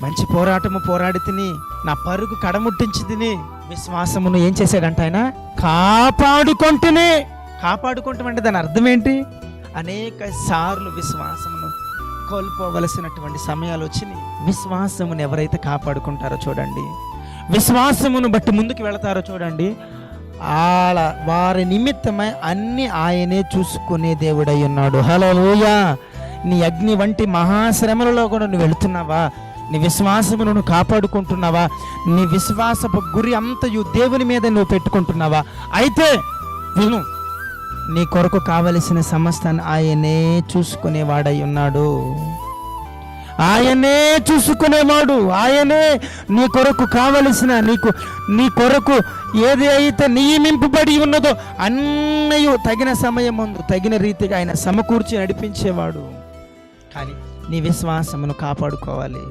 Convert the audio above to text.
మంచి పోరాటము పోరాడి తిని నా పరుగు కడముట్టించి తిని విశ్వాసమును ఏం చేశాడంట ఆయన? కాపాడుకుంటేనే. కాపాడుకుంటామంటే దాని అర్థం ఏంటి? అనేక సార్లు విశ్వాసమును కోల్పోవలసినటువంటి సమయాలు వచ్చినాయి. విశ్వాసమును ఎవరైతే కాపాడుకుంటారో చూడండి, విశ్వాసమును బట్టి ముందుకు వెళతారో చూడండి, అలా వారి నిమిత్తమై అన్ని ఆయనే చూసుకునే దేవుడై ఉన్నాడు. హల్లెలూయా. నీ అగ్ని వంటి మహాశ్రమలలో కూడా నువ్వు వెళుతున్నావా? నీ విశ్వాసమును నువ్వు కాపాడుకుంటున్నావా? నీ విశ్వాసపు గురి అంతయు దేవుని మీద నువ్వు పెట్టుకుంటున్నావా? అయితే విను, నీ కొరకు కావలసిన సమస్తాన్ని ఆయనే చూసుకునేవాడై ఉన్నాడు. ఆయనే చూసుకునేవాడు. ఆయనే నీ కొరకు కావలసిన నీ కొరకు ఏది అయితే నియమింపబడి ఉన్నదో అన్నయు తగిన సమయం ముందు తగిన రీతిగా ఆయన సమకూర్చి నడిపించేవాడు. కానీ నీ విశ్వాసమును కాపాడుకోవాలి.